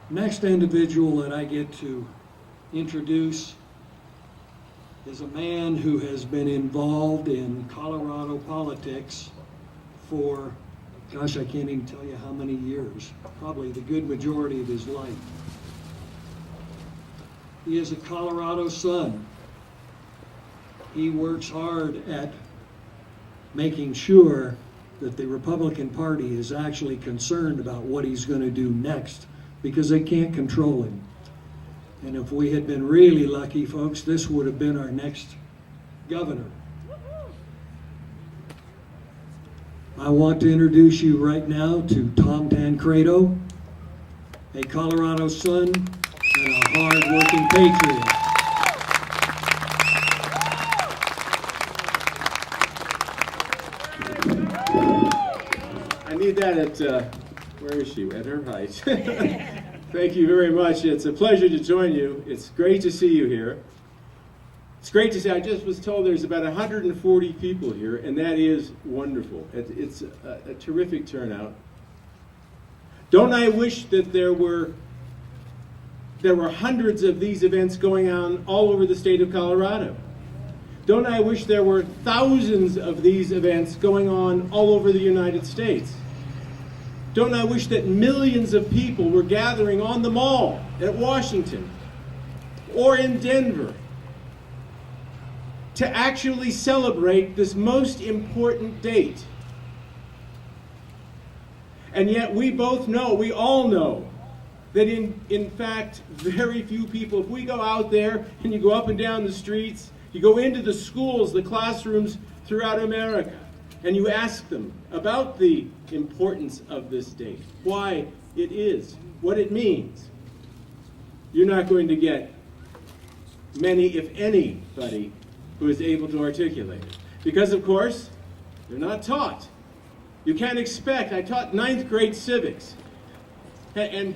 Next individual that I get to introduce is a man who has been involved in Colorado politics for, gosh, I can't even tell you how many years, probably the good majority of his life. He is a Colorado son. He works hard at making sure that the Republican Party is actually concerned about what he's going to do next, because they can't control him. And if we had been really lucky, folks, this would have been our next governor. I want to introduce you right now to Tom Tancredo, a Colorado son and a hard-working patriot. I need that at, where is she? At her height. Thank you very much. It's a pleasure to join you. It's great to see you here. It's great to see. I just was told there's about 140 people here, and that is wonderful. It's a terrific turnout. Don't I wish that there were hundreds of these events going on all over the state of Colorado? Don't I wish there were thousands of these events going on all over the United States? Don't I wish that millions of people were gathering on the Mall at Washington or in Denver to actually celebrate this most important date? And yet we both know, we all know, that in fact, very few people, if we go out there and you go up and down the streets, you go into the schools, the classrooms throughout America, and you ask them about the importance of this date, why it is, what it means, you're not going to get many, if anybody, who is able to articulate it. Because, of course, they're not taught. You can't expect, I taught 9th grade civics, and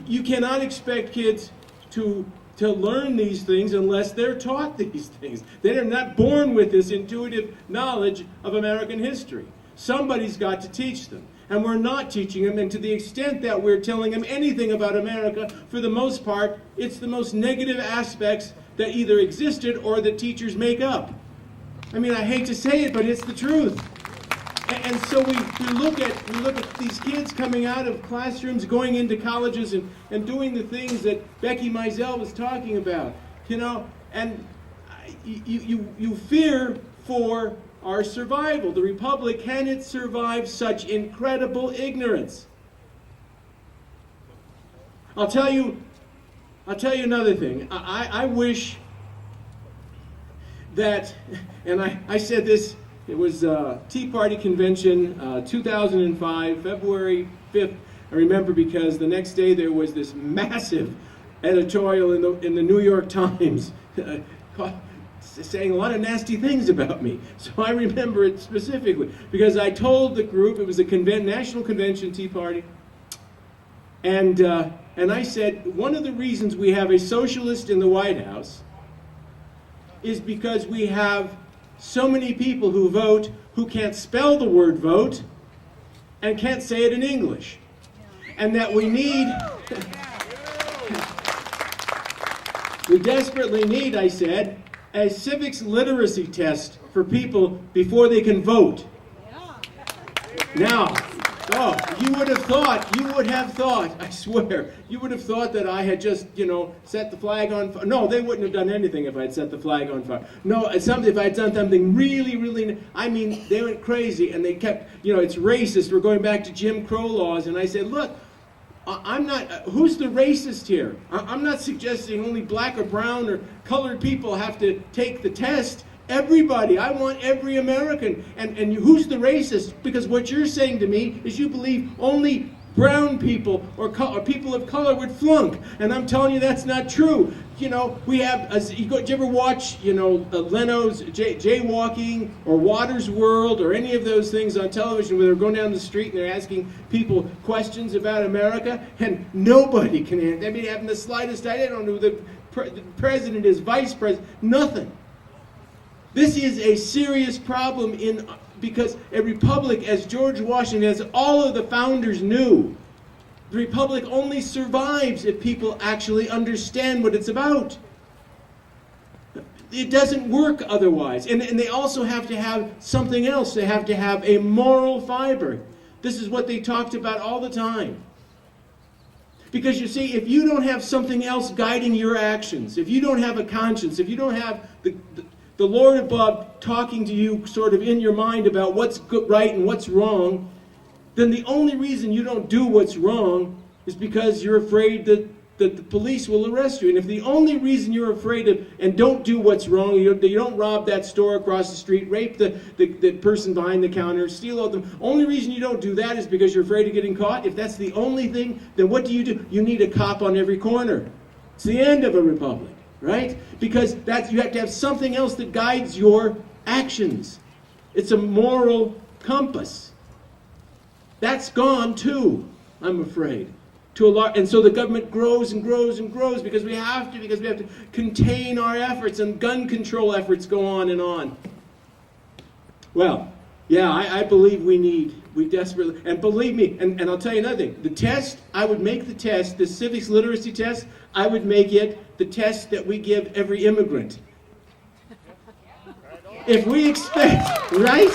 you cannot expect kids to learn these things unless they're taught these things. They are not born with this intuitive knowledge of American history. Somebody's got to teach them. And we're not teaching them, and to the extent that we're telling them anything about America, for the most part, it's the most negative aspects that either existed or that teachers make up. I mean, I hate to say it, but it's the truth. And so we look at these kids coming out of classrooms, going into colleges and doing the things that Becky Mizell was talking about, and you fear for our survival. The Republic, can it survive such incredible ignorance? I'll tell you another thing. I wish that, and I said this, it was Tea Party Convention, 2005, February 5th. I remember because the next day there was this massive editorial in the New York Times saying a lot of nasty things about me. So I remember it specifically because I told the group, it was a national convention, Tea Party, and I said, one of the reasons we have a socialist in the White House is because we have so many people who vote who can't spell the word vote and can't say it in English. And that we desperately need, I said, a civics literacy test for people before they can vote. Now, you would have thought, I swear, you would have thought that I had just, set the flag on fire. No, they wouldn't have done anything if I'd set the flag on fire. No, if I'd done something really, really, they went crazy and they kept, it's racist. We're going back to Jim Crow laws. And I said, look, I'm not, who's the racist here? I'm not suggesting only black or brown or colored people have to take the test. Everybody, I want every American. And who's the racist? Because what you're saying to me is you believe only brown people or people of color would flunk. And I'm telling you that's not true. We have, did you ever watch, Leno's Jaywalking or Water's World or any of those things on television where they're going down the street and they're asking people questions about America? And nobody can answer. I mean, having the slightest idea. I don't know who the president is, vice president, nothing. This is a serious problem because a republic, as George Washington, as all of the founders knew, The republic only survives if people actually understand what it's about. It doesn't work otherwise. And they also have to have something else. They have to have a moral fiber. This is what they talked about all the time. Because you see, if you don't have something else guiding your actions, if you don't have a conscience, if you don't have the Lord above talking to you sort of in your mind about what's good, right and what's wrong, then the only reason you don't do what's wrong is because you're afraid that the police will arrest you. And if the only reason you're afraid of and don't do what's wrong, you don't rob that store across the street, rape the person behind the counter, steal all the only reason you don't do that is because you're afraid of getting caught. If that's the only thing, then what do? You need a cop on every corner. It's the end of a republic, right? Because you have to have something else that guides your actions. It's a moral compass. That's gone too, I'm afraid. And so the government grows and grows and grows because we have to contain our efforts, and gun control efforts go on and on. Well, yeah, I believe we desperately, and believe me, and I'll tell you another thing, the test, I would make the test, the civics literacy test, I would make it the test that we give every immigrant. If we expect, right?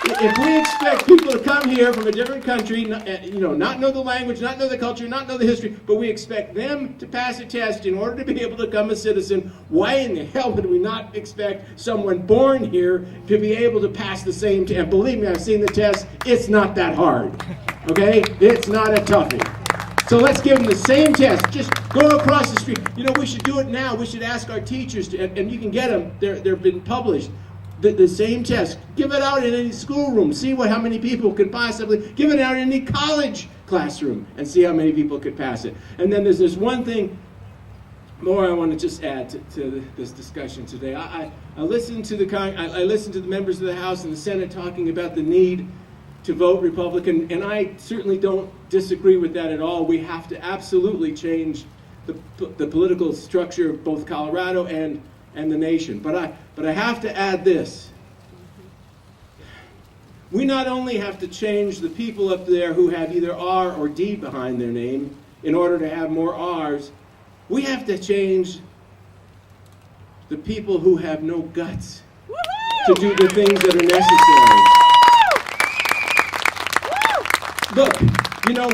If we expect people to come here from a different country, not know the language, not know the culture, not know the history, but we expect them to pass a test in order to be able to become a citizen, why in the hell would we not expect someone born here to be able to pass the same test? And believe me, I've seen the test. It's not that hard. Okay? It's not a toughie. So let's give them the same test. Just go across the street. We should do it now. We should ask our teachers to, and you can get them. They've been published. The same test. Give it out in any schoolroom. See how many people can possibly. Give it out in any college classroom and see how many people could pass it. And then there's this one thing more I want to just add to this discussion today. I listened to the members of the House and the Senate talking about the need to vote Republican, and I certainly don't disagree with that at all. We have to absolutely change the political structure of both Colorado and the nation. But I have to add this. We not only have to change the people up there who have either R or D behind their name in order to have more R's, we have to change the people who have no guts to do the things that are necessary. Look,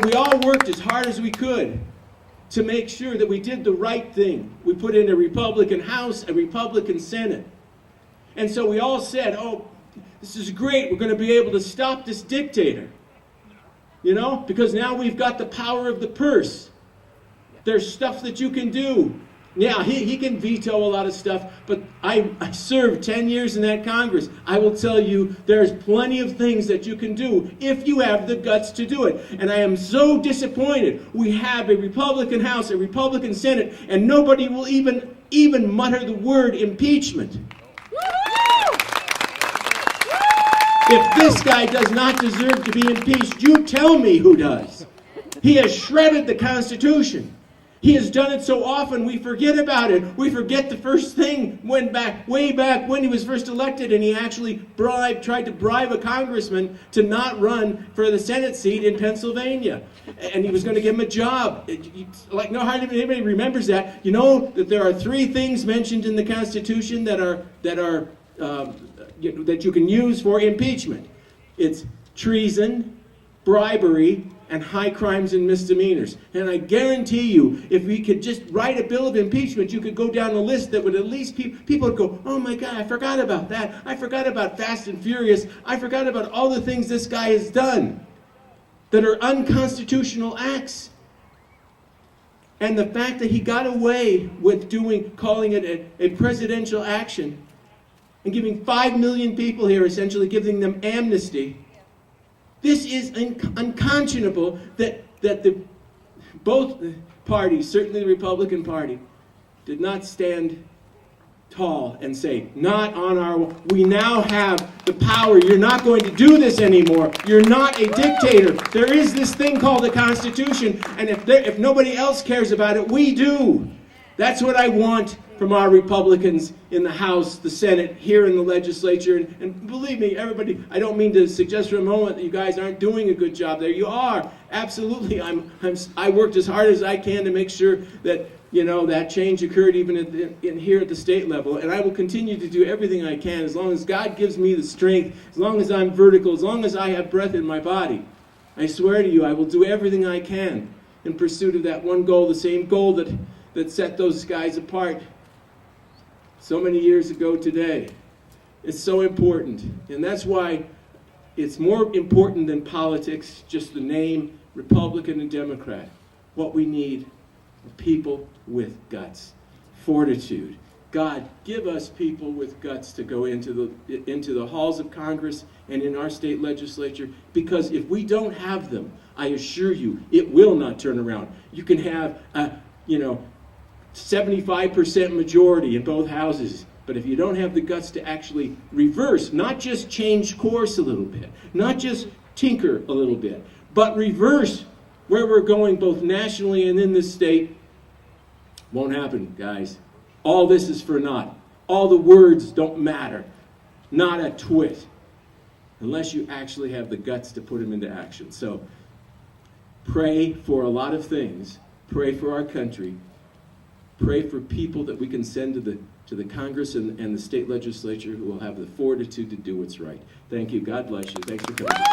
we all worked as hard as we could to make sure that we did the right thing. We put in a Republican House, a Republican Senate. And so we all said, oh, this is great. We're going to be able to stop this dictator. Because now we've got the power of the purse. There's stuff that you can do. Yeah, he can veto a lot of stuff, but I served 10 years in that Congress. I will tell you, there's plenty of things that you can do if you have the guts to do it. And I am so disappointed. We have a Republican House, a Republican Senate, and nobody will even mutter the word impeachment. If this guy does not deserve to be impeached, you tell me who does. He has shredded the Constitution. He has done it so often we forget about it. We forget the first thing way back when he was first elected, and he actually tried to bribe a congressman to not run for the Senate seat in Pennsylvania. And he was going to give him a job. Hardly anybody remembers that. You know that there are 3 things mentioned in the Constitution that you can use for impeachment. It's treason, bribery, and high crimes and misdemeanors. And I guarantee you, if we could just write a bill of impeachment, you could go down a list that would at least people would go, oh my God, I forgot about that. I forgot about Fast and Furious. I forgot about all the things this guy has done that are unconstitutional acts. And the fact that he got away with calling it a presidential action and giving 5 million people here, essentially giving them amnesty. This is unconscionable that both parties, certainly the Republican Party, did not stand tall and say, we now have the power. You're not going to do this anymore. You're not a dictator. There is this thing called the Constitution, and if nobody else cares about it, we do. That's what I want from our Republicans in the House, the Senate, here in the legislature. And believe me, everybody, I don't mean to suggest for a moment that you guys aren't doing a good job there. You are. Absolutely. I worked as hard as I can to make sure that, that change occurred even in here at the state level. And I will continue to do everything I can as long as God gives me the strength, as long as I'm vertical, as long as I have breath in my body. I swear to you, I will do everything I can in pursuit of that one goal, the same goal that set those guys apart so many years ago today. It's so important. And that's why it's more important than politics, just the name, Republican and Democrat. What we need are people with guts, fortitude. God, give us people with guts to go into the halls of Congress and in our state legislature, because if we don't have them, I assure you, it will not turn around. You can have a, 75% majority in both houses. But if you don't have the guts to actually reverse, not just change course a little bit, not just tinker a little bit, but reverse where we're going both nationally and in this state, won't happen, guys. All this is for naught. All the words don't matter. Not a twit. Unless you actually have the guts to put them into action. So pray for a lot of things. Pray for our country. Pray for people that we can send to the Congress and the state legislature who will have the fortitude to do what's right. Thank you. God bless you. Thanks for coming.